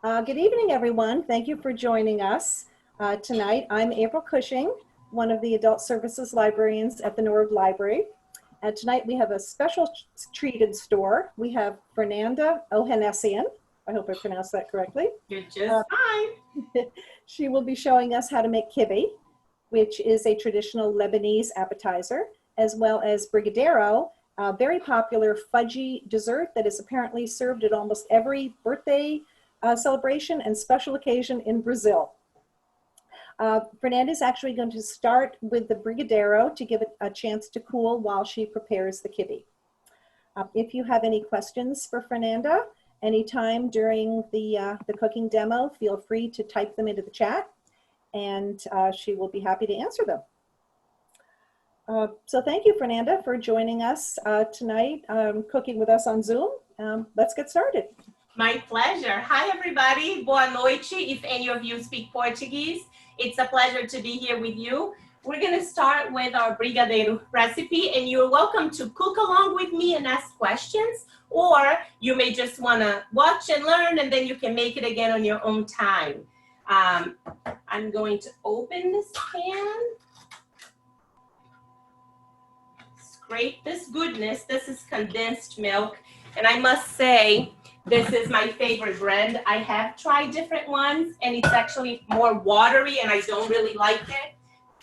Good evening, everyone. Thank you for joining us tonight. I'm April Cushing, one of the Adult Services Librarians at the Norwood Library. Tonight we have a special treat in store. We have Fernanda Ohanessian. I hope I pronounced that correctly. You're just fine. She will be showing us how to make kibbeh, which is a traditional Lebanese appetizer, as well as brigadeiro, a very popular fudgy dessert that is apparently served at almost every birthday celebration and special occasion in Brazil. Fernanda is actually going to start with the brigadeiro to give it a chance to cool while she prepares the kibbeh. If you have any questions for Fernanda, anytime during the cooking demo, feel free to type them into the chat, and she will be happy to answer them. So thank you, Fernanda, for joining us tonight, cooking with us on Zoom. Let's get started. My pleasure. Hi, everybody. Boa noite. If any of you speak Portuguese, it's a pleasure to be here with you. We're going to start with our brigadeiro recipe, and you're welcome to cook along with me and ask questions, or you may just want to watch and learn, and then you can make it again on your own time. I'm going to open this pan. Scrape this goodness. This is condensed milk, and I must say, this is my favorite brand. I have tried different ones, and it's actually more watery, and I don't really like it.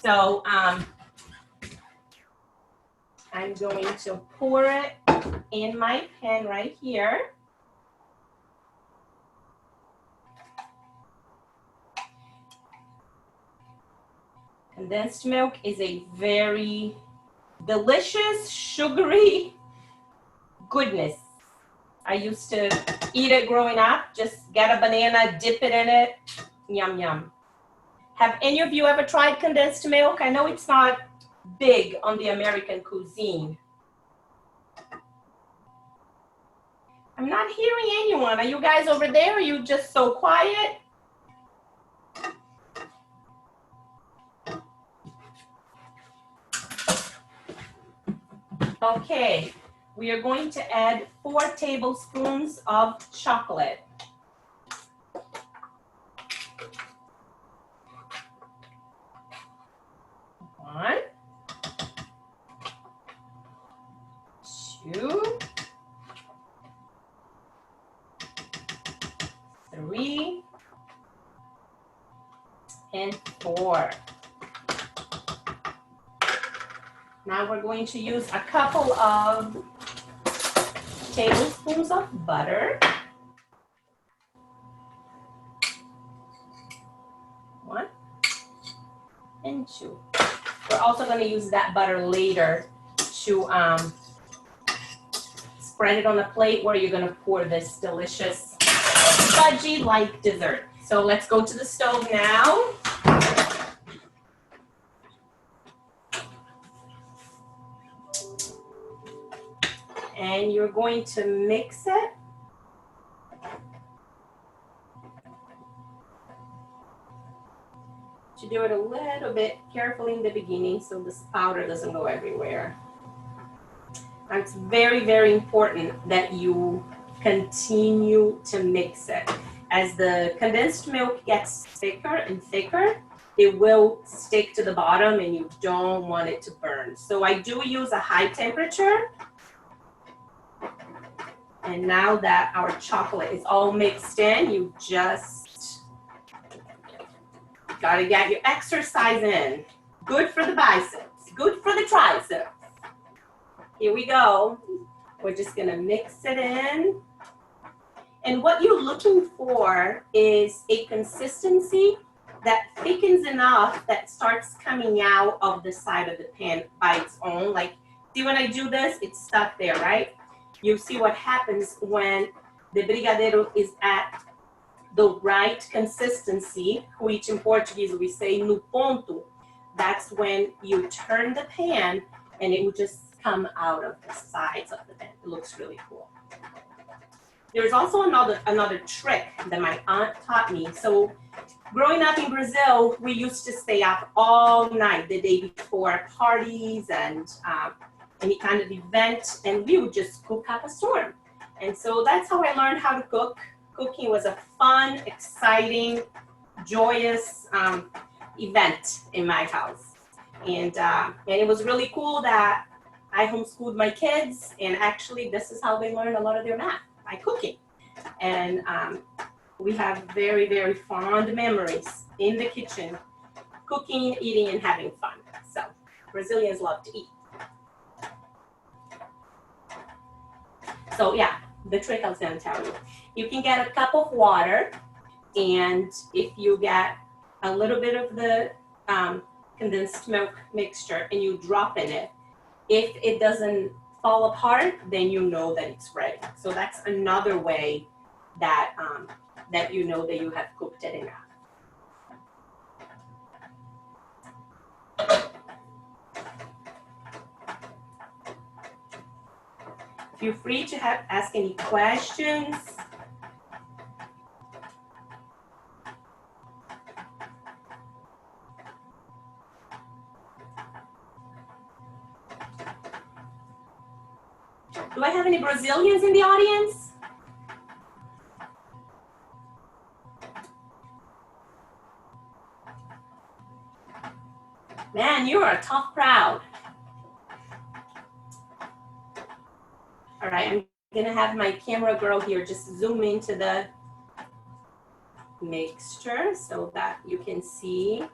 So I'm going to pour it in my pan right here. Condensed milk is a very delicious, sugary goodness. I used to eat it growing up. Just get a banana, dip it in it. Yum, yum. Have any of you ever tried condensed milk? I know it's not big on the American cuisine. I'm not hearing anyone. Are you guys over there? Are you just so quiet? Okay. We are going to add 4 tablespoons of chocolate. One, 2, 3, and 4. Now we're going to use a couple of tablespoons of butter. 1 and 2. We're also going to use that butter later to spread it on a plate where you're going to pour this delicious fudgy-like dessert. So let's go to the stove now. And you're going to mix it. To do it a little bit carefully in the beginning so this powder doesn't go everywhere. And it's very, very important that you continue to mix it. As the condensed milk gets thicker and thicker, it will stick to the bottom and you don't want it to burn. So I do use a high temperature. And now that our chocolate is all mixed in, you just gotta get your exercise in. Good for the biceps, good for the triceps. Here we go. We're just gonna mix it in. And what you're looking for is a consistency that thickens enough that starts coming out of the side of the pan by its own. Like, see when I do this, it's stuck there, right? You see what happens when the brigadeiro is at the right consistency, which in Portuguese we say no ponto. That's when you turn the pan and it will just come out of the sides of the pan. It looks really cool. There's also another trick that my aunt taught me. So growing up in Brazil, we used to stay up all night the day before parties and any kind of event, and we would just cook up a storm. And so that's how I learned how to cook cooking was a fun, exciting, joyous event in my house. And it was really cool that I homeschooled my kids, and actually this is how they learn a lot of their math, by cooking. And we have very, very fond memories in the kitchen, cooking, eating, and having fun. So Brazilians love to eat. So yeah, the trick I was gonna tell you. You can get a cup of water, and if you get a little bit of the condensed milk mixture and you drop in it, if it doesn't fall apart, then you know that it's ready. So that's another way that, that you know that you have cooked it enough. Feel free to ask any questions. Do I have any Brazilians in the audience? Man, you are a tough crowd. All right, I'm gonna have my camera girl here just zoom into the mixture so that you can see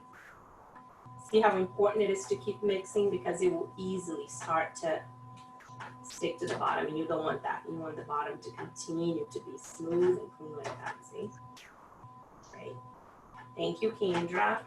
how important it is to keep mixing, because it will easily start to stick to the bottom, and you don't want that. You want the bottom to continue to be smooth and clean like that, see? Great. Thank you, Kendra.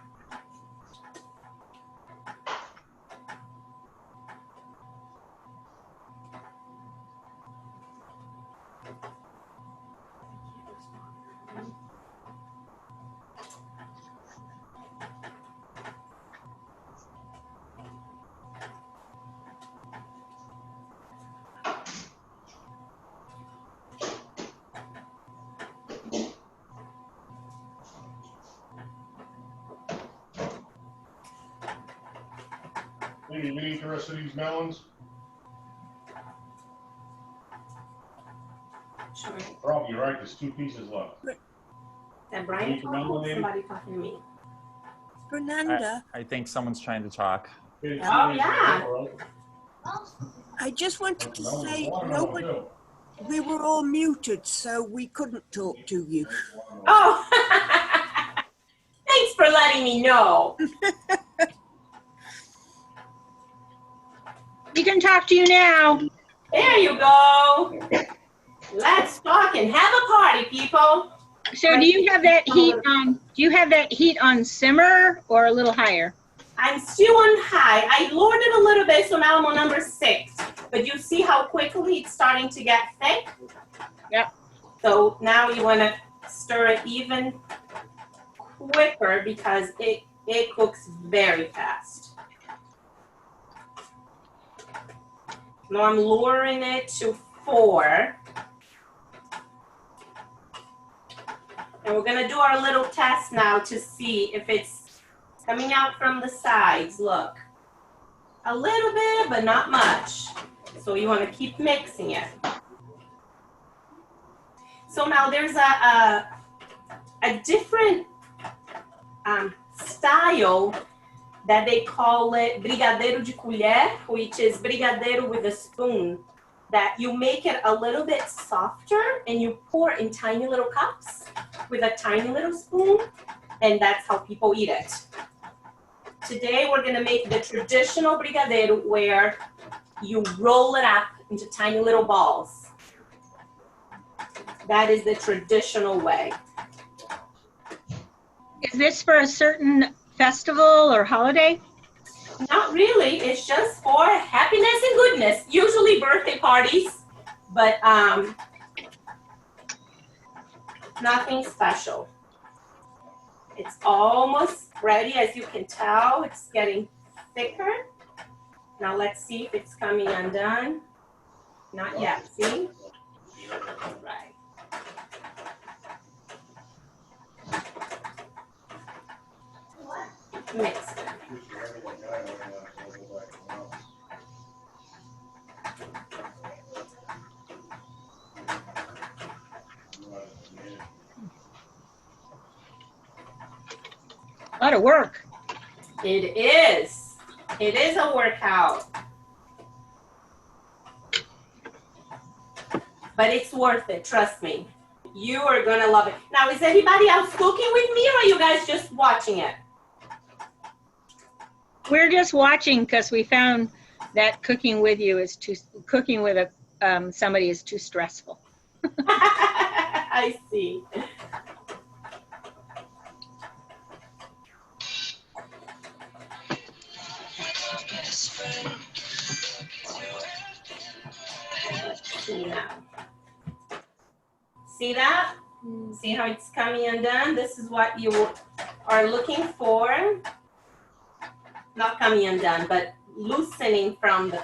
You eat the rest of these melons? Sure. Probably right, there's 2 pieces left. That Brian Eat the melon, talking? lady? Somebody talking to me. Fernanda, I think someone's trying to talk. Okay, Oh, yeah. I just wanted to say Watermelon nobody, too. we were all muted, so we couldn't talk to you. Oh, thanks for letting me know. We can talk to you now. There you go. Let's talk and have a party, people. So do you have that heat on, simmer or a little higher? I'm still on high. I lowered it a little bit, so now I'm on number 6. But you see how quickly it's starting to get thick? Yep. So now you want to stir it even quicker, because it cooks very fast. Now I'm lowering it to 4. And we're gonna do our little test now to see if it's coming out from the sides. Look, a little bit, but not much. So you wanna keep mixing it. So now there's a different style that they call it brigadeiro de colher, which is brigadeiro with a spoon, that you make it a little bit softer and you pour in tiny little cups with a tiny little spoon, and that's how people eat it. Today we're gonna make the traditional brigadeiro, where you roll it up into tiny little balls. That is the traditional way. Is this for a certain festival or holiday? Not really, it's just for happiness and goodness, usually birthday parties, but nothing special. It's almost ready, as you can tell. It's getting thicker. Now let's see if it's coming undone. Not yet, see? Right. Mix it. A lot of work. It is. It is a workout. But it's worth it, trust me. You are gonna love it. Now, is anybody else cooking with me, or are you guys just watching it? We're just watching because we found that cooking with you is cooking with somebody is too stressful. I see. See now. See that? See how it's coming undone? This is what you are looking for. Not coming undone, but loosening from the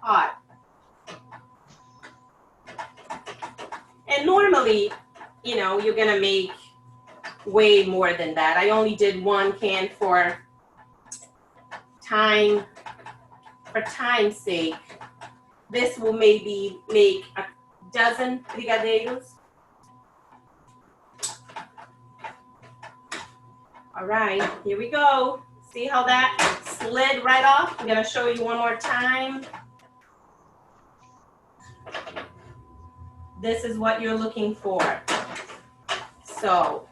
pot. And normally, you know, you're gonna make way more than that. I only did 1 can for time's sake. This will maybe make a dozen brigadeiros. All right, here we go. See how that slid right off? I'm gonna show you one more time. This is what you're looking for. So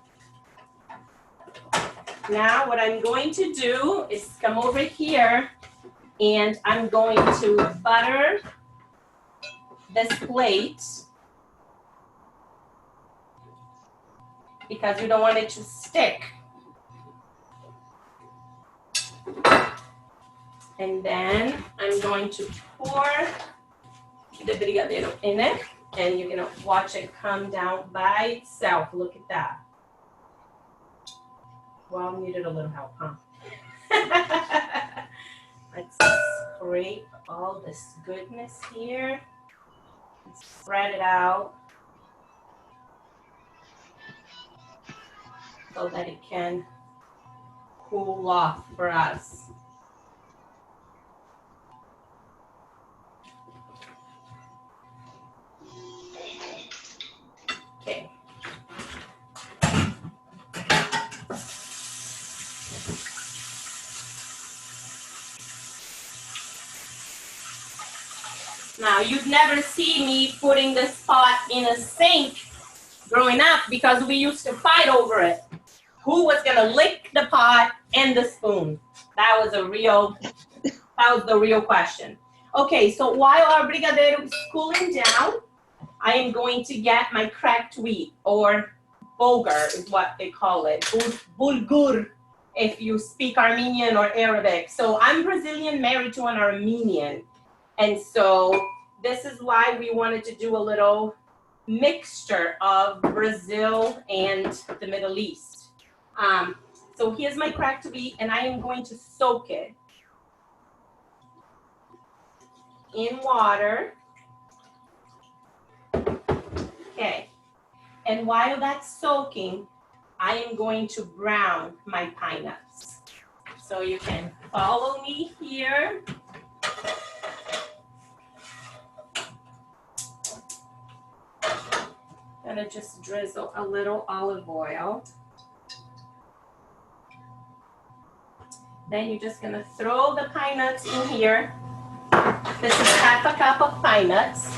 now what I'm going to do is come over here and I'm going to butter this plate because you don't want it to stick. And then I'm going to pour the brigadeiro in it, and you're gonna watch it come down by itself. Look at that. Well, needed a little help, huh? Let's scrape all this goodness here. Spread it out so that it can cool off for us. Okay. Now, you'd never see me putting this pot in a sink growing up because we used to fight over it. Who was gonna lick the pot and the spoon? That was the real question. Okay, so while our brigadeiro is cooling down, I am going to get my cracked wheat, or bulgur is what they call it, bulgur if you speak Armenian or Arabic. So I'm Brazilian, married to an Armenian. And so this is why we wanted to do a little mixture of Brazil and the Middle East. So here's my cracked wheat, and I am going to soak it in water. Okay, and while that's soaking, I am going to brown my pine nuts. So you can follow me here. Gonna just drizzle a little olive oil. Then you're just gonna throw the pine nuts in here. This is half a cup of pine nuts,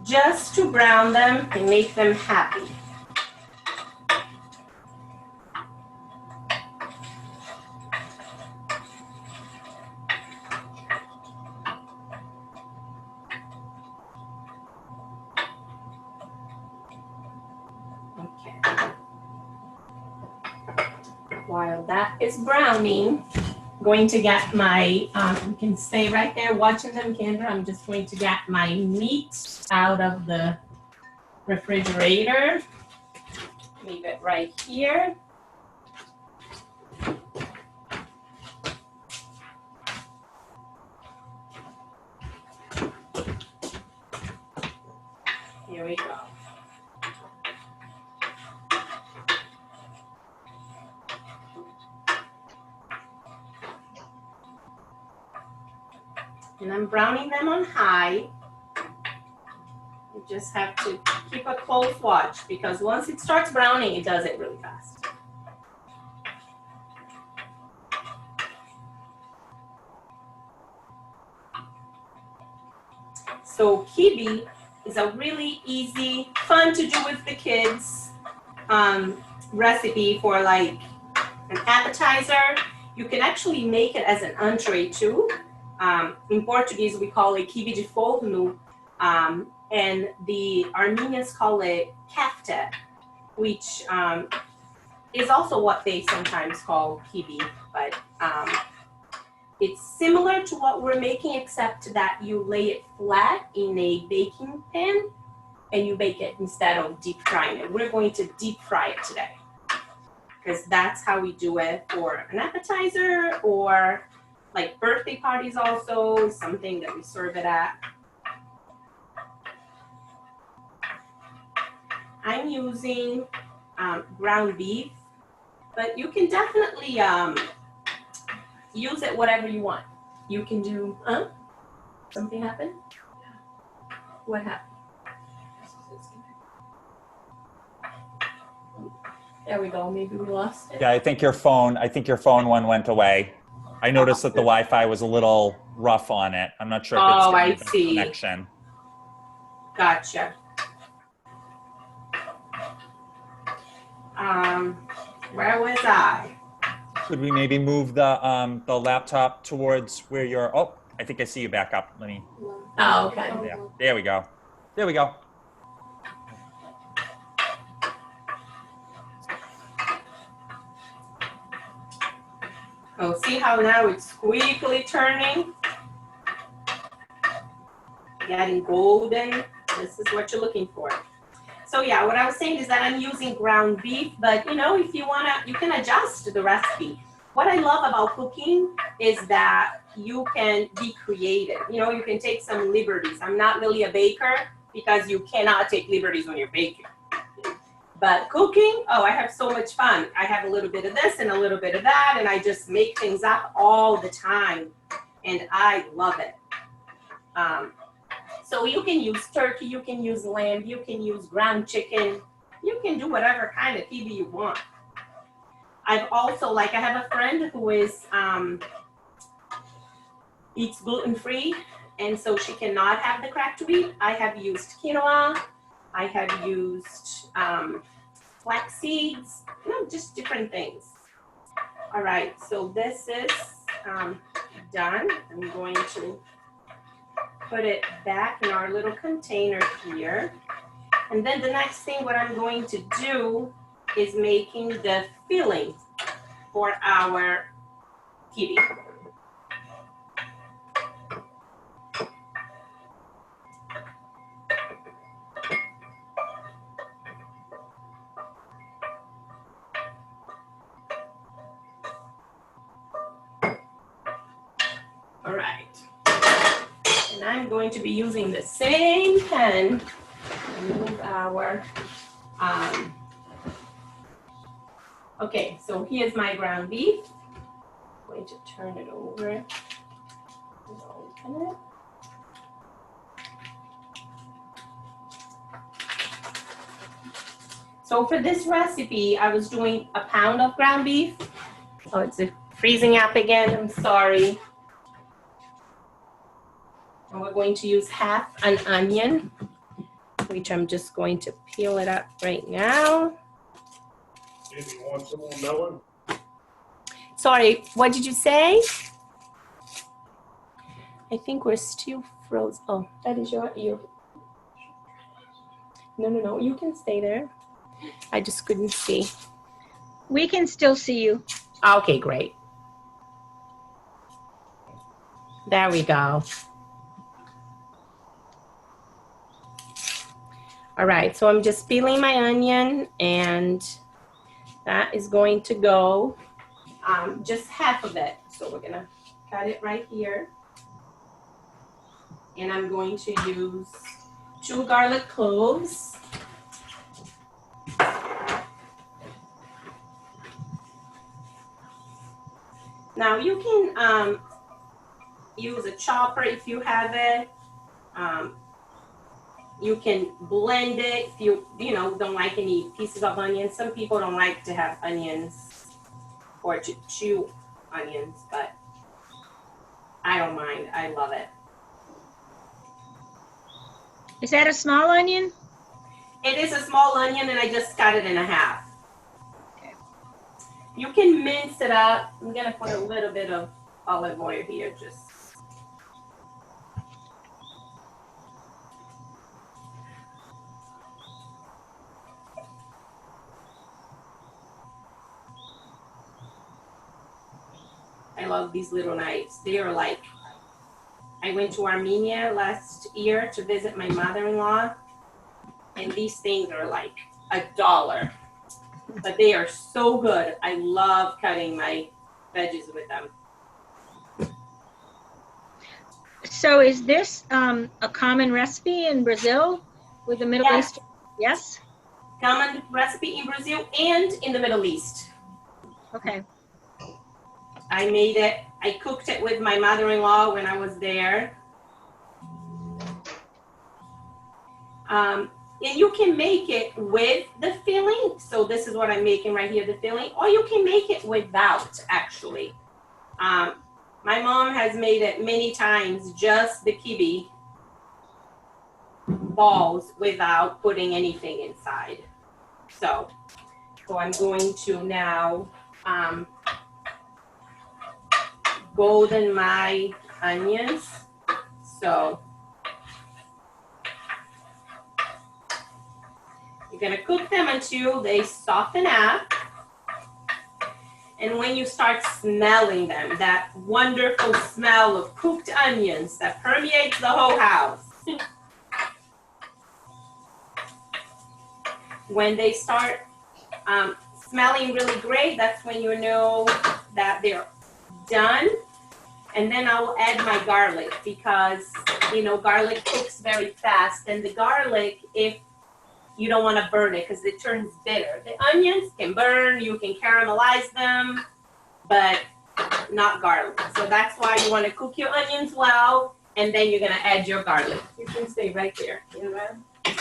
just to brown them and make them happy. Okay. While that is browning, I'm going to get my, you can stay right there watching them, Kendra. I'm just going to get my meat out of the refrigerator. Leave it right here. Here we go. And I'm browning them on high. You just have to keep a close watch because once it starts browning, it does it really fast. So kibi is a really easy, fun to do with the kids recipe for like an appetizer. You can actually make it as an entree too. In Portuguese, we call it quibe de forno, and the Armenians call it kefte, which is also what they sometimes call kibi, but it's similar to what we're making, except that you lay it flat in a baking pan and you bake it instead of deep frying it. We're going to deep fry it today because that's how we do it for an appetizer, or like birthday parties also, something that we serve it at. I'm using ground beef, but you can definitely use it whatever you want. You can do, something happened? What happened? There we go, maybe we lost it. Yeah, I think your phone one went away. I noticed that the Wi-Fi was a little rough on it. I'm not sure if it's Oh, I getting a better see. connection. Gotcha. Where was I? Could we maybe move the laptop towards where you're? Oh, I think I see you back up. Let me. Oh, okay. There we go. There we go. Oh, see how now it's squeakily turning? Getting golden. This is what you're looking for. So yeah, what I was saying is that I'm using ground beef, but you know, if you wanna, you can adjust the recipe. What I love about cooking is that you can be creative. You know, you can take some liberties. I'm not really a baker because you cannot take liberties when you're baking. But cooking, oh, I have so much fun. I have a little bit of this and a little bit of that, and I just make things up all the time, and I love it. So you can use turkey, you can use lamb, you can use ground chicken, you can do whatever kind of kibi you want. I've also, like, I have a friend who is eats gluten-free, and so she cannot have the cracked wheat. I have used quinoa. I have used flax seeds, you know, just different things. All right, so this is done. I'm going to put it back in our little container here. And then the next thing, what I'm going to do is making the filling for our kibi. All right, and I'm going to be using the same pen to move our, okay, so here's my ground beef. I'm going to turn it over and open it. So for this recipe, I was doing a pound of ground beef. Oh, it's freezing up again, I'm sorry. And we're going to use half an onion, which I'm just going to peel it up right now. Maybe you want some more melon? Sorry, what did you say? I think we're still frozen. Oh, that is your. No, you can stay there. I just couldn't see. We can still see you. Okay, great. There we go. All right, so I'm just peeling my onion, and that is going to go just half of it. So we're gonna cut it right here. And I'm going to use 2 garlic cloves. Now you can use a chopper if you have it. You can blend it if you don't like any pieces of onions. Some people don't like to have onions or to chew onions, but I don't mind. I love it. Is that a small onion? It is a small onion and I just cut it in half. Okay. You can mince it up. I'm gonna put a little bit of olive oil here, just. I love these little knives. They are like, I went to Armenia last year to visit my mother-in-law, and these things are like $1, but they are so good. I love cutting my veggies with them. So is this a common recipe in Brazil with the Middle Yes. East? Yes. Common recipe in Brazil and in the Middle East. Okay. I made it, I cooked it with my mother-in-law when I was there. And you can make it with the filling. So this is what I'm making right here, the filling, or you can make it without, actually. My mom has made it many times, just the kibbeh balls without putting anything inside. So I'm going to now golden my onions. So you're gonna cook them until they soften up. And when you start smelling them, that wonderful smell of cooked onions that permeates the whole house. When they start smelling really great, that's when you know that they're done. And then I will add my garlic because, you know, garlic cooks very fast. And the garlic, if you don't want to burn it because it turns bitter. The onions can burn, you can caramelize them, but not garlic. So that's why you want to cook your onions well, and then you're going to add your garlic. You can stay right there. You know? And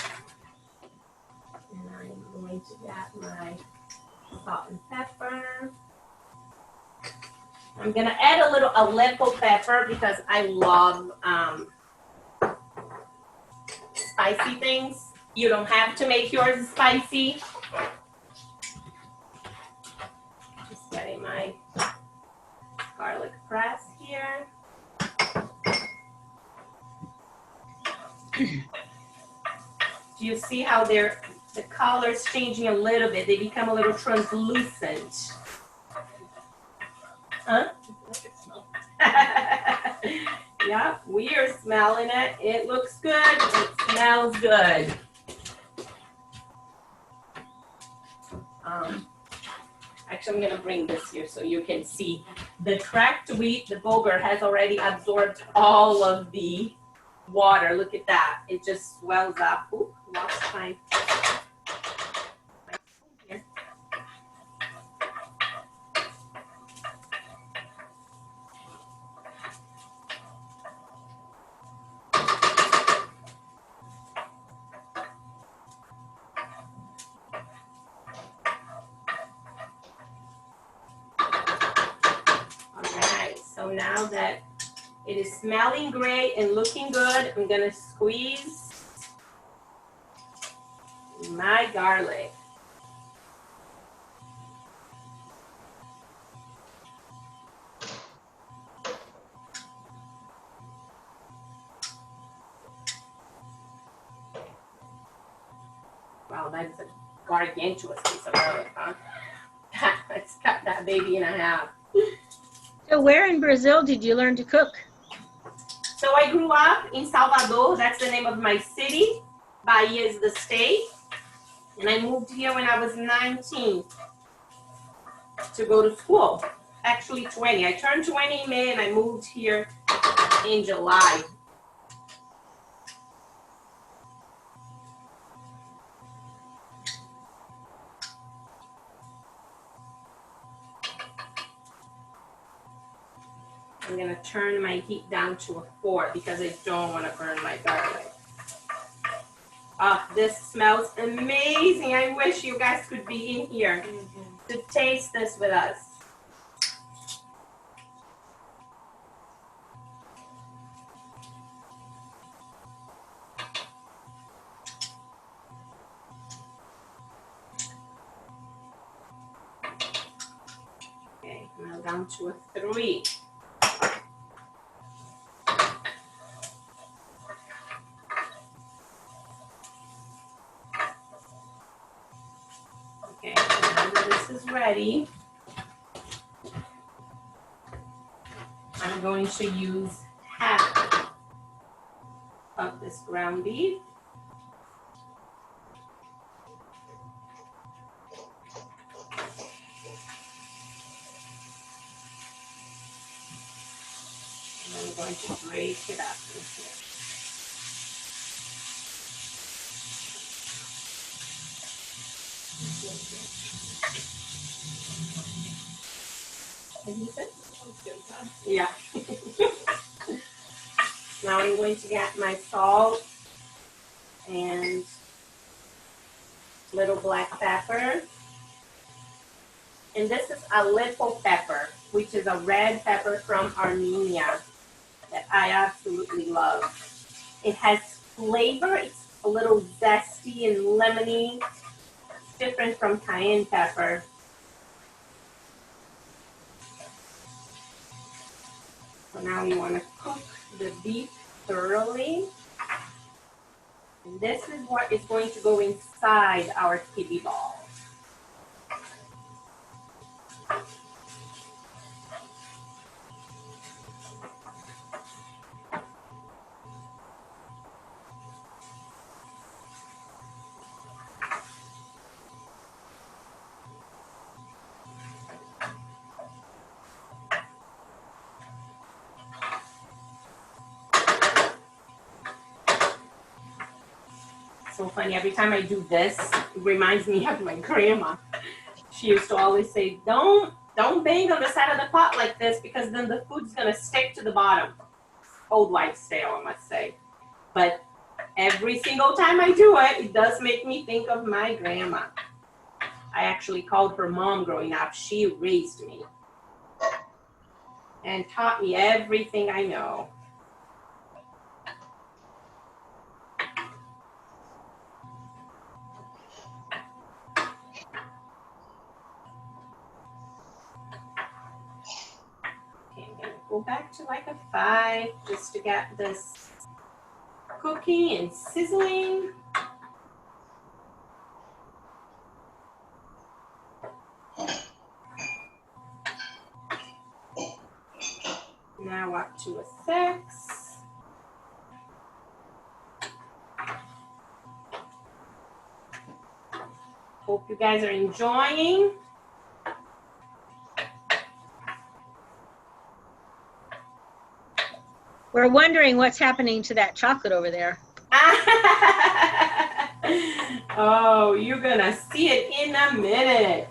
I'm going to get my salt and pepper. I'm going to add a little Aleppo pepper because I love spicy things. You don't have to make yours spicy. Just getting my garlic press here. Do you see how the color's changing a little bit? They become a little translucent. Huh? Yeah, we are smelling it. It looks good. It smells good. Actually, I'm gonna bring this here so you can see. The cracked wheat, the bulgur, has already absorbed all of the water. Look at that. It just swells up. Ooh, lost my here. So now that it is smelling great and looking good, I'm gonna squeeze my garlic. Wow, that's a gargantuous piece of garlic, huh? Let's cut that baby in half. So where in Brazil did you learn to cook? So I grew up in Salvador. That's the name of my city. Bahia is the state. And I moved here when I was 19 to go to school. Actually 20. I turned 20 in May and I moved here in July. I'm gonna turn my heat down to a 4 because I don't want to burn my garlic. Oh, this smells amazing. I wish you guys could be in here to taste this with us. down to a 3. Okay, now that this is ready, I'm going to use half of this ground beef. And I'm going to break it up in here. Yeah. Now I'm going to get my salt and little black pepper. And this is Aleppo pepper, which is a red pepper from Armenia that I absolutely love. It has flavor, it's a little zesty and lemony. It's different from cayenne pepper. So now we want to cook the beef thoroughly. And this is what is going to go inside our kibbeh ball. So funny, every time I do this, it reminds me of my grandma. She used to always say, don't bang on the side of the pot like this because then the food's gonna stick to the bottom. Old wives' tale, I must say. But every single time I do it, it does make me think of my grandma. I actually called her mom growing up. She raised me and taught me everything I know. Okay, I'm gonna go back to like a 5 just to get this cooking and sizzling. Now up to a 6. Hope you guys are enjoying. We're wondering what's happening to that chocolate over there. Oh, you're gonna see it in a minute.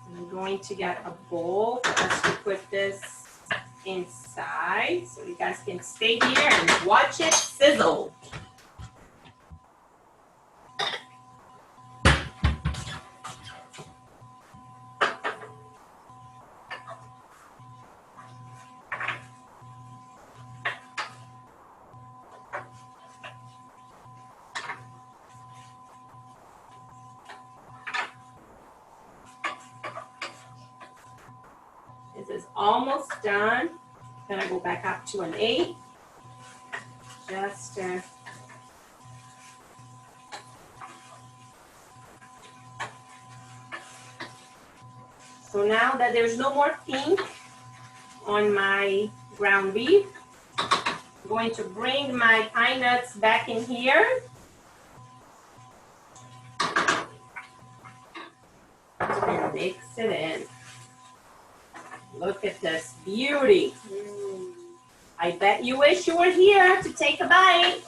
I'm going to get a bowl for us to put this inside so you guys can stay here and watch it sizzle. This is almost done. Then I go back up to an 8. Just so now that there's no more pink on my ground beef, I'm going to bring my pine nuts back in here. And mix it in. Look at this beauty. I bet you wish you were here to take a bite.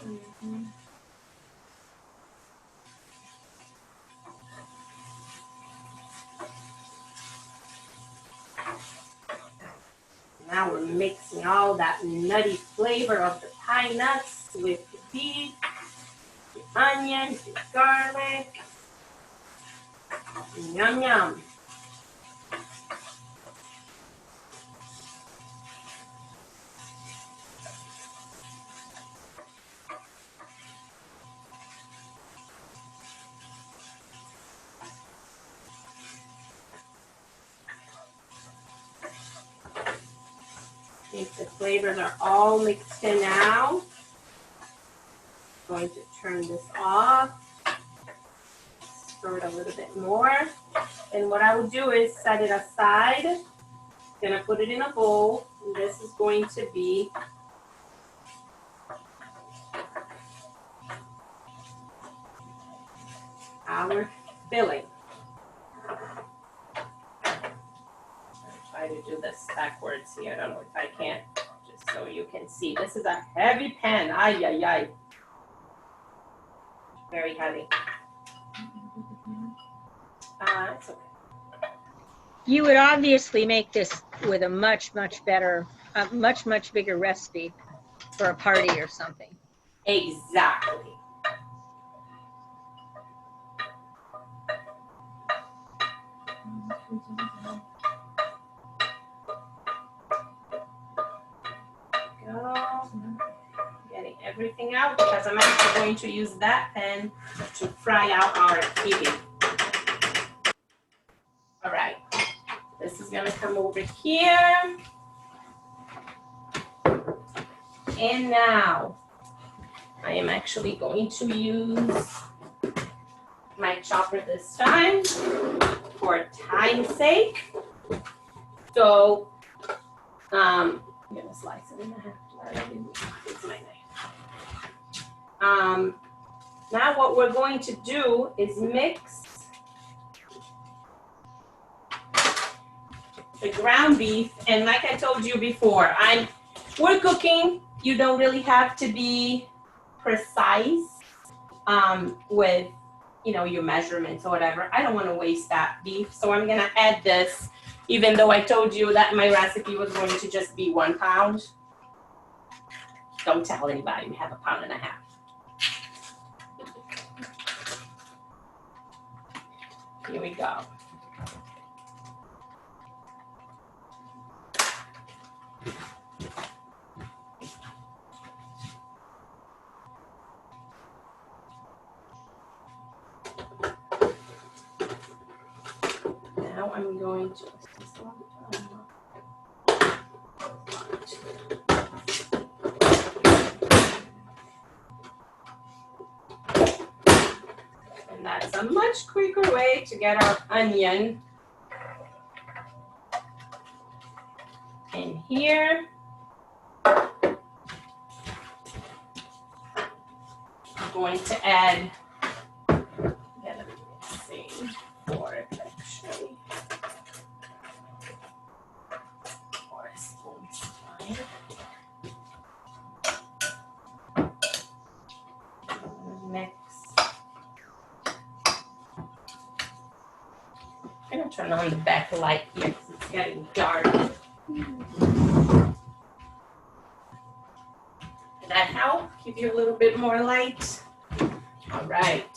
Now we're mixing all that nutty flavor of the pine nuts with the beef, the onion, the garlic. Yum, yum. think the flavors are all mixed in now. Going to turn this off. Stir it a little bit more. And what I will do is set it aside. Gonna put it in a bowl. And this is going to be our filling. I'll try to do this backwards here. I don't know if I can, just so you can see. This is a heavy pan. Ay, ay, ay. Very heavy. It's okay. You would obviously make this with a much better, a much bigger recipe for a party or something. Exactly. Go. Getting everything out because I'm actually going to use that pan to fry out our kiwi. All right. This is gonna come over here. And now I am actually going to use my chopper this time for time's sake. So I'm gonna slice it in half. It's my knife. Now what we're going to do is mix the ground beef, and like I told you before, we're cooking. You don't really have to be precise with your measurements or whatever. I don't want to waste that beef, so I'm gonna add this, even though I told you that my recipe was going to just be 1 pound. Don't tell anybody we have 1.5 pounds. Here we go. Now I'm going to and that's a much quicker way to get our onion in here. I'm going to add, let's see, 4 actually. 4 spoons fine. Mix. I'm gonna turn on the back light here because it's getting dark. Did that help? Give you a little bit more light? All right.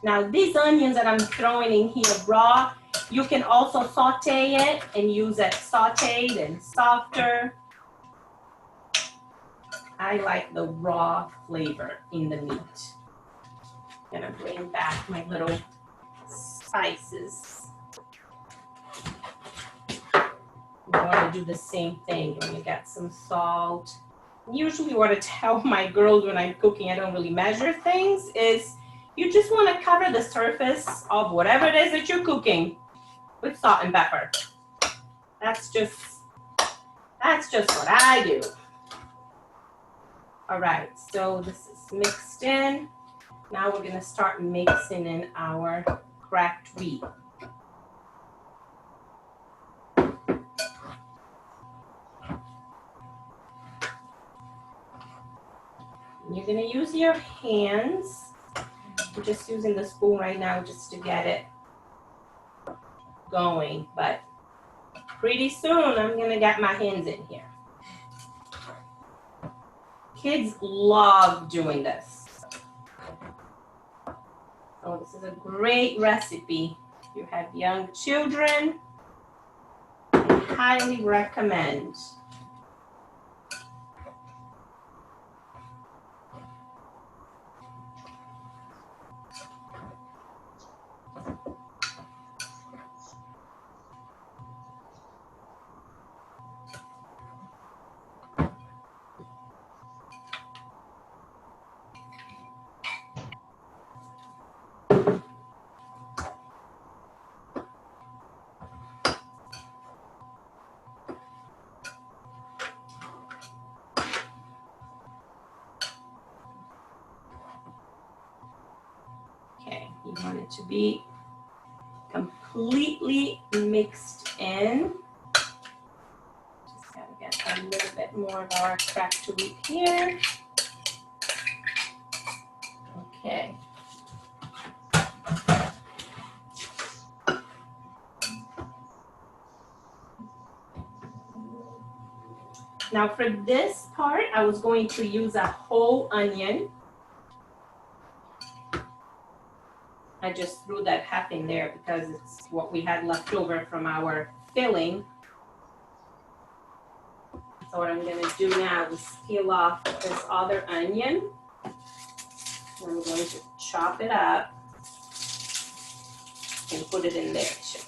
Now these onions that I'm throwing in here raw, you can also saute it and use it sauteed and softer. I like the raw flavor in the meat. I'm gonna bring back my little spices. You want to do the same thing when you get some salt. Usually what I tell my girls when I'm cooking, I don't really measure things, is you just want to cover the surface of whatever it is that you're cooking with salt and pepper. That's just what I do. All right, so this is mixed in. Now we're gonna start mixing in our cracked wheat. You're gonna use your hands. I'm just using the spoon right now just to get it going, but pretty soon I'm gonna get my hands in here. Kids love doing this. So this is a great recipe. If you have young children, I highly recommend. We want it to be completely mixed in. Just gotta get a little bit more of our cracked wheat here. Okay. Now for this part, I was going to use a whole onion. I just threw that half in there because it's what we had left over from our filling. So what I'm gonna do now is peel off this other onion. And I'm going to chop it up and put it in there too.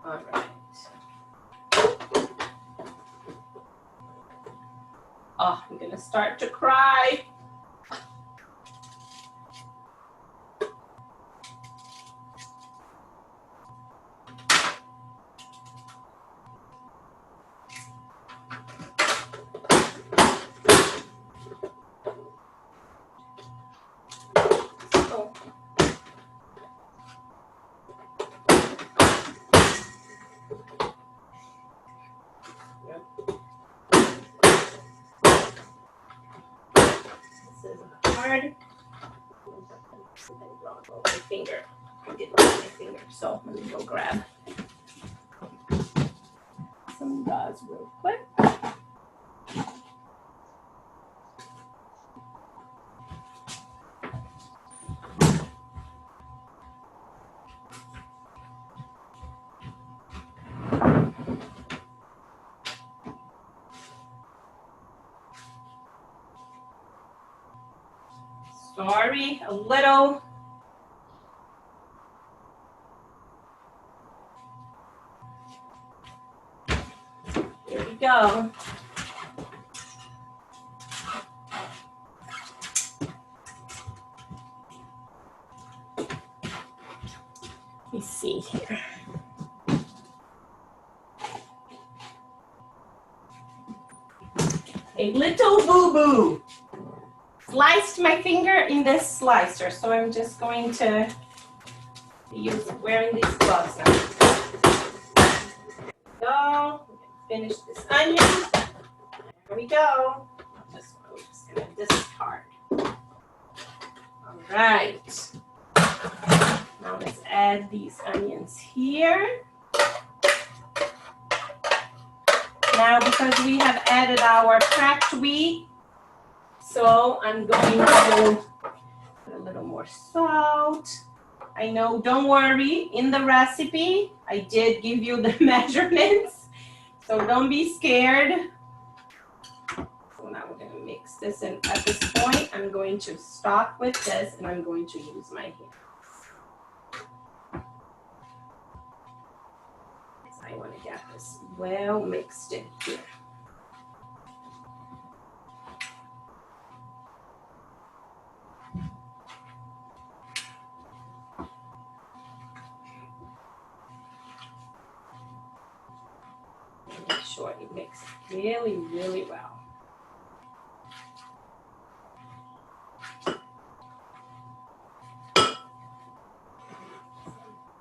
All right. Oh, I'm gonna start to cry. Oh. This is hard. Something wrong with my finger. I didn't use my finger, so let me go grab some gauze real quick. Sorry, a little. Here we go. Let me see here. A little boo-boo. Sliced my finger in this slicer, so I'm just going to use wearing these gloves now. Go. Finish this onion. There we go. This one I'm just gonna discard. All right. Now let's add these onions here. Now, because we have added our cracked wheat, so I'm going to put a little more salt. I know, don't worry, in the recipe, I did give you the measurements, so don't be scared. So now we're gonna mix this in. At this point, I'm going to stop with this and I'm going to use my hands. I want to get this well mixed in here. Make sure it mixes really, really well.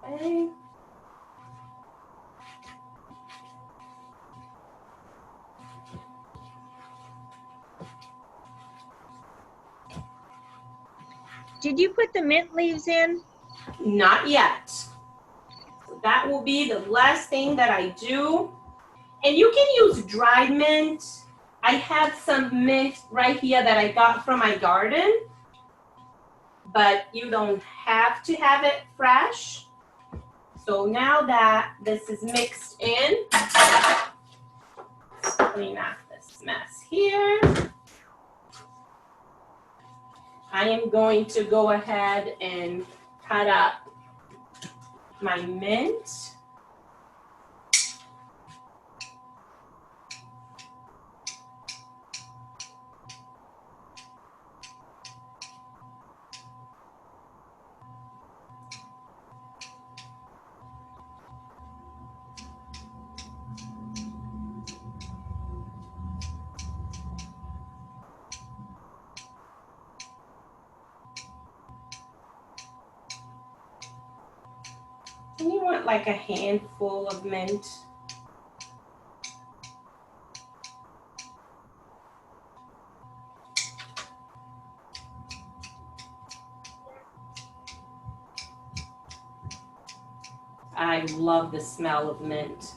Okay. Did you put the mint leaves in? Not yet. So that will be the last thing that I do. And you can use dried mint. I have some mint right here that I got from my garden, but you don't have to have it fresh. So now that this is mixed in, let's clean up this mess here. I am going to go ahead and cut up my mint. And you want like a handful of mint. I love the smell of mint.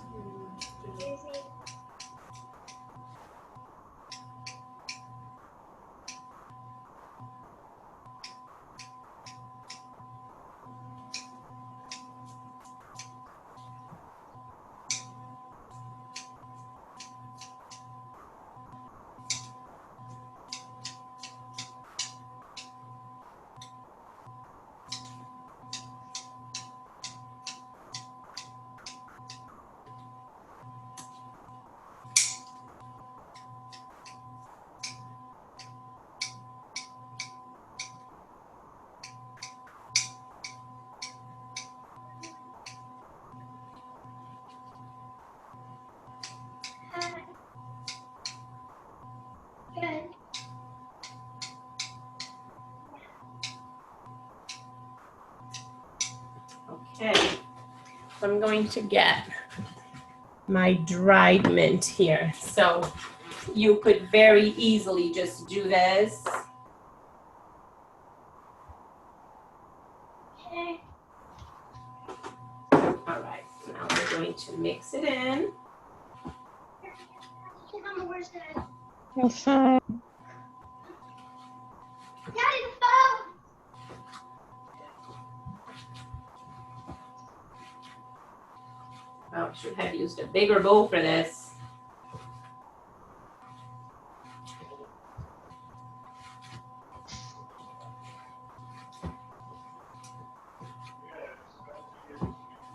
Okay, so I'm going to get my dried mint here. So you could very easily just do this. All right, now we're going to mix it in. I'm fine. Oh, I should have used a bigger bowl for this.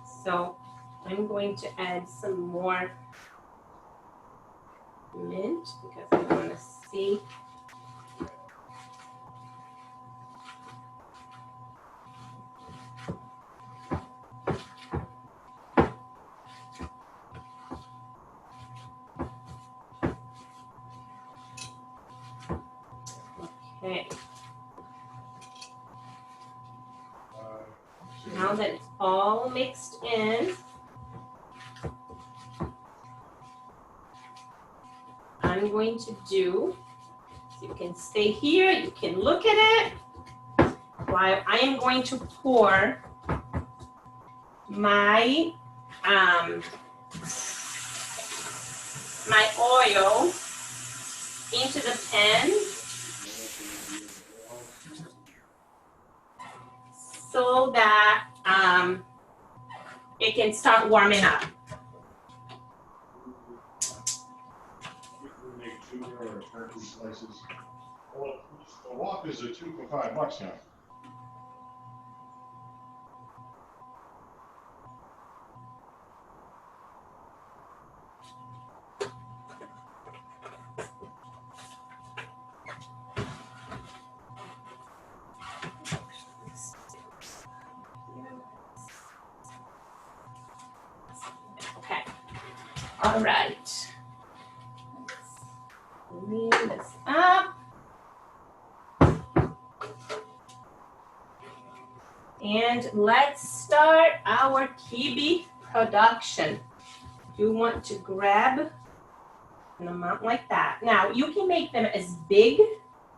So I'm going to add some more mint because I want to see. Okay. Now that it's all mixed in, I'm going to do, so you can stay here, you can look at it, while I am going to pour my my oil into the pan so that it can start warming up. We make tuna or turkey slices. Well, the wok is a 2 for $5 now. Okay. All right. Clean this up. And let's start our kibi production. You want to grab an amount like that. Now, you can make them as big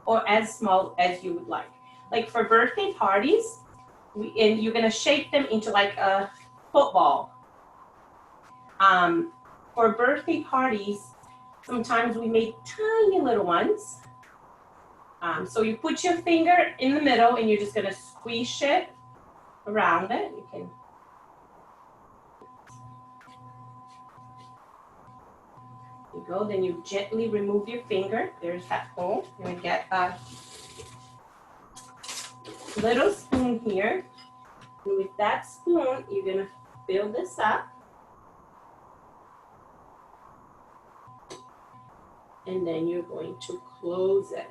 or as small as you would like. Like for birthday parties, and you're gonna shape them into like a football. For birthday parties, sometimes we make tiny little ones. So you put your finger in the middle and you're just gonna squish it around it. You can. There you go. Then you gently remove your finger. There's that hole. You're gonna get a little spoon here. And with that spoon, you're gonna fill this up. And then you're going to close it.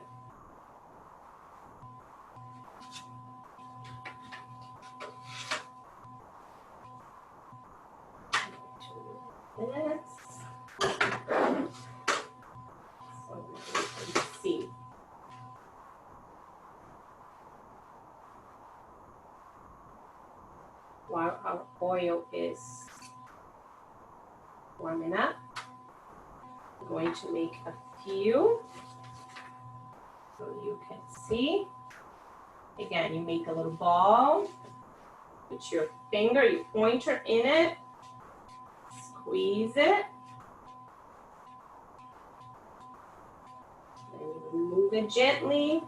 This. So you can see. while our oil is warming up, I'm going to make a few so you can see. Again, you make a little ball, put your finger, your pointer in it, squeeze it, and you remove it gently,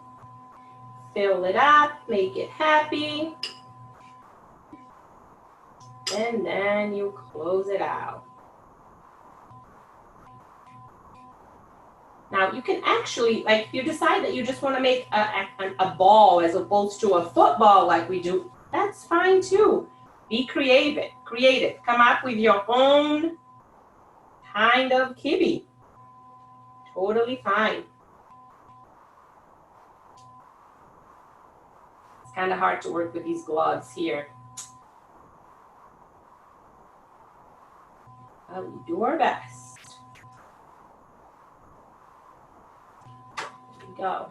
fill it up, make it happy, and then you close it out. Now you can actually, like if you decide that you just want to make a ball as opposed to a football like we do, that's fine too. Be creative, come up with your own kind of kibi. Totally fine. It's kind of hard to work with these gloves here. But we do our best. Go.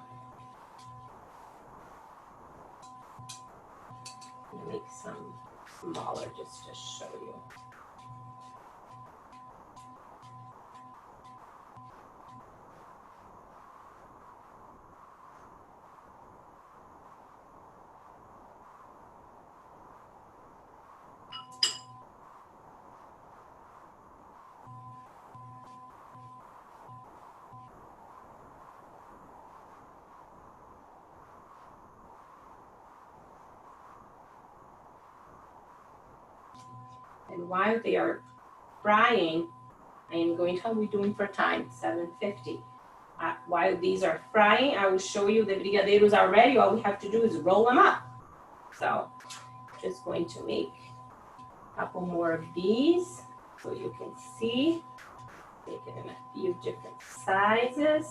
Make some smaller just to show you. And while they are frying, I am going to, how are we doing for time? 7:50. While these are frying, I will show you the brigadeiros are ready. All we have to do is roll them up. So just going to make a couple more of these so you can see. Make it in a few different sizes.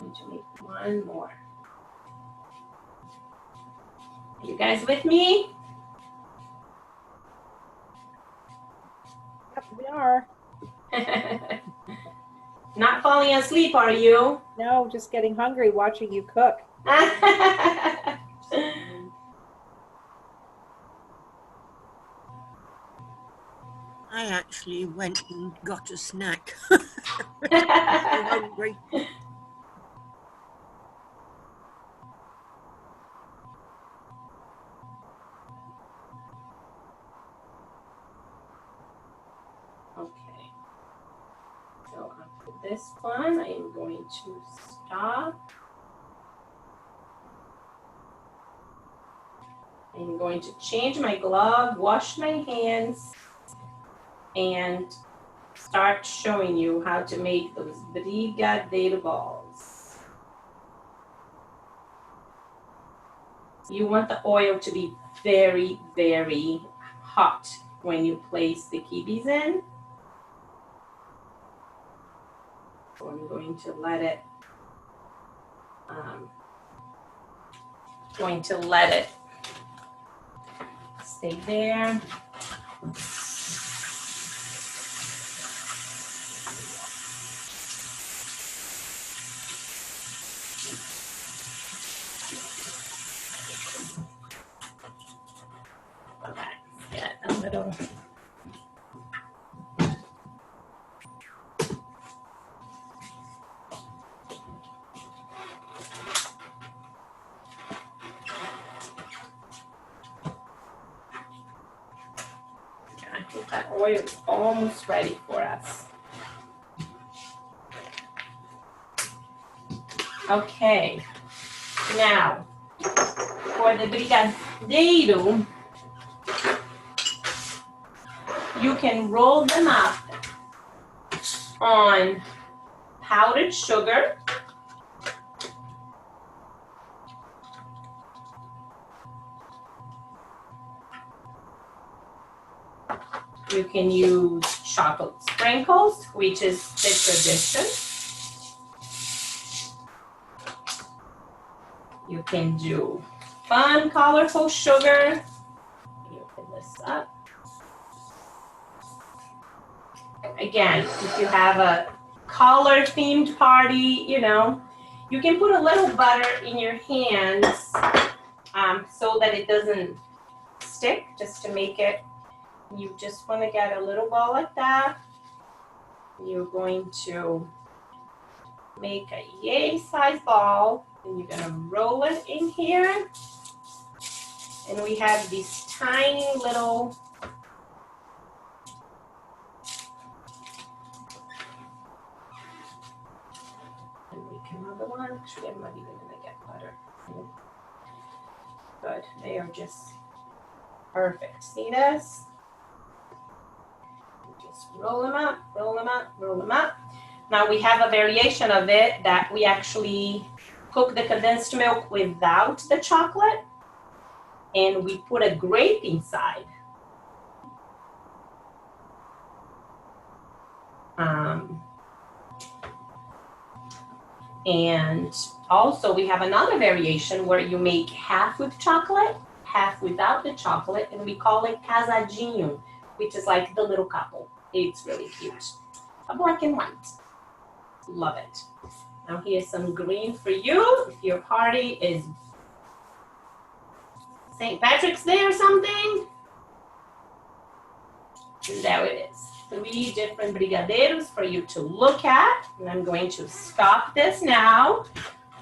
Going to make one more. Are you guys with me? Yep, we are. Not falling asleep, are you? No, just getting hungry watching you cook. I actually went and got a snack. I'm hungry. Okay. So after this one, I am going to stop. I'm going to change my glove, wash my hands, and start showing you how to make those brigadeiro balls. You want the oil to be very, very hot when you place the kibis in. So I'm going to let it, stay there. Let's get a little. I think that oil is almost ready for us. Okay, now for the brigadeiro, you can roll them up on powdered sugar. You can use chocolate sprinkles, which is the tradition. You can do fun, colorful sugar. You open this up. Again, if you have a color-themed party, you know, you can put a little butter in your hands so that it doesn't stick, just to make it. You just want to get a little ball like that. You're going to make a yay size ball, and you're going to roll it in here. And we have these tiny little another one. Actually, I'm not even gonna get butter. Good. They are just perfect. See this? Just roll them up, roll them up, roll them up. Now we have a variation of it that we actually cook the condensed milk without the chocolate, and we put a grape inside. And also we have another variation where you make half with chocolate, half without the chocolate, and we call it casadinho, which is like the little couple. It's really cute. A black and white. Love it. Now here's some green for you. If your party is St. Patrick's Day or something. And there it is. 3 different brigadeiros for you to look at. And I'm going to stop this now,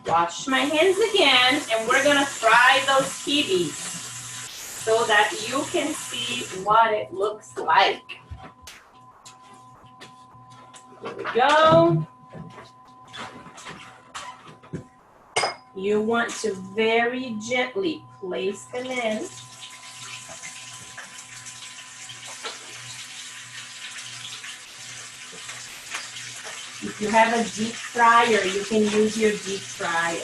wash my hands again, and we're gonna fry those kibis so that you can see what it looks like. Here we go. You want to very gently place them in. If you have a deep fryer, you can use your deep fryer.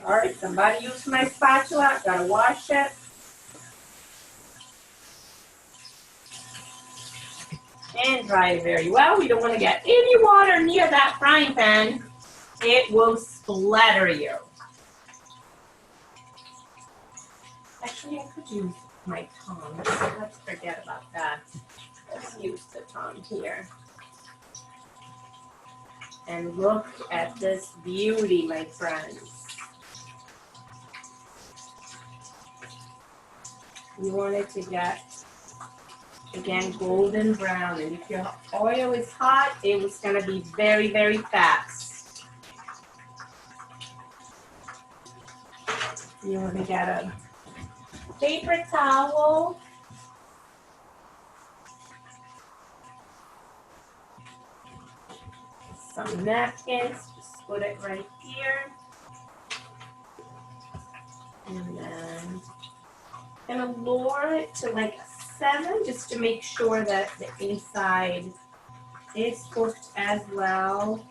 All right, somebody use my spatula. Gotta wash it. And dry it very well. We don't want to get any water near that frying pan. It will splatter you. Actually, I could use my tongs. Let's forget about that. Let's use the tongs here. And look at this beauty, my friends. You want it to get, again, golden brown. And if your oil is hot, it's gonna be very, very fast. You want to get a paper towel. Some napkins, just put it right here. And then I'm gonna lower it to like a 7 just to make sure that the inside is cooked as well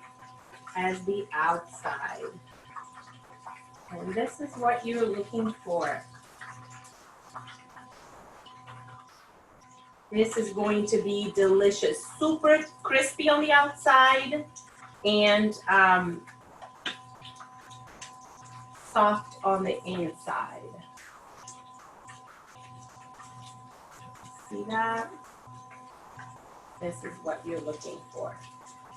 as the outside. And this is what you're looking for. This is going to be delicious. Super crispy on the outside and soft on the inside. See that? This is what you're looking for.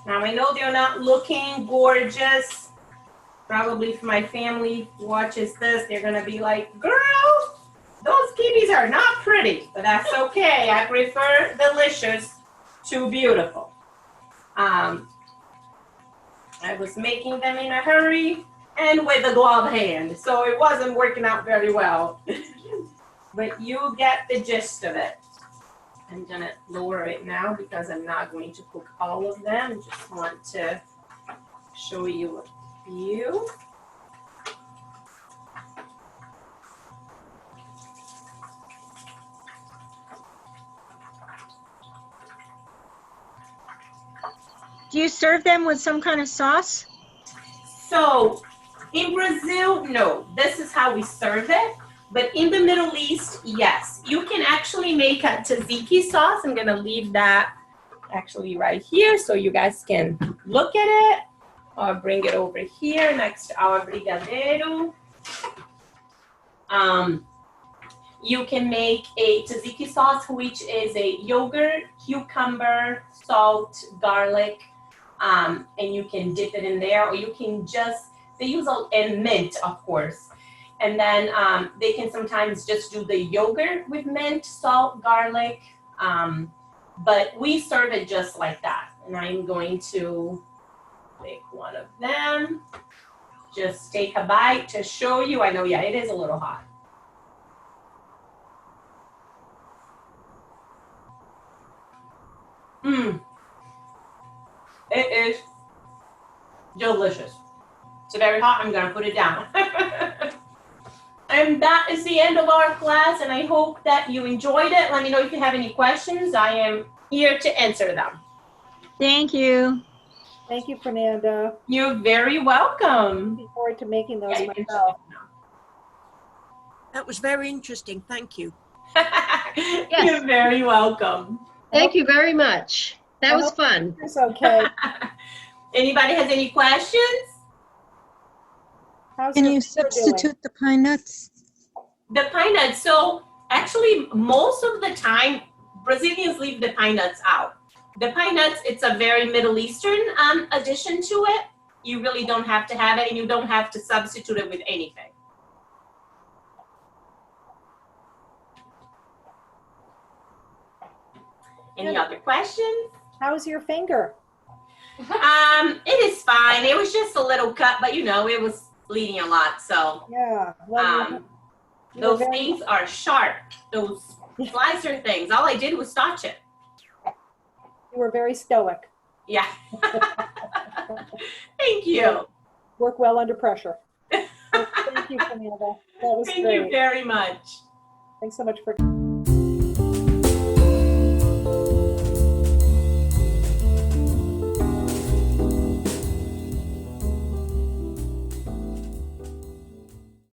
Now I know they're not looking gorgeous. Probably if my family watches this, they're gonna be like, girl, those kibis are not pretty, but that's okay. I prefer delicious to beautiful. I was making them in a hurry, and with a glove hand. So it wasn't working out very well. But you get the gist of it. I'm gonna lower it now because I'm not going to cook all of them. Just want to show you a few. Do you serve them with some kind of sauce? So in Brazil, no, this is how we serve it. But in the Middle East, yes. You can actually make a tzatziki sauce. I'm gonna leave that actually right here so you guys can look at it. I'll bring it over here next to our brigadeiro. You can make a tzatziki sauce, which is a yogurt, cucumber, salt, garlic, and you can dip it in there, or you can just, they use and mint, of course. And then they can sometimes just do the yogurt with mint, salt, garlic, but we serve it just like that. And I'm going to make one of them. Just take a bite to show you. I know, yeah, it is a little hot. It is delicious. It's very hot. I'm gonna put it down. And that is the end of our class, and I hope that you enjoyed it. Let me know if you have any questions. I am here to answer them. Thank you. Thank you, Fernanda. You're very welcome. Looking forward to making those Yeah, you can myself. That was very interesting. Thank you. You're very welcome. Thank you very much. That was fun. It's okay. Anybody has any questions? How's Can your you finger doing? substitute the pine nuts? The pine nuts. So actually, most of the time, Brazilians leave the pine nuts out. The pine nuts, it's a very Middle Eastern addition to it. You really don't have to have it, and you don't have to substitute it with anything. Any other questions? How's your finger? It is fine. It was just a little cut, but you know, it was bleeding a lot. So Yeah. Well, you were those very- things are sharp. Those slicer things. All I did was touch it. you were very stoic. Yeah. Thank you. Work well under pressure. Thank you, Fernanda. That was Thank great. you very much. Thanks so much for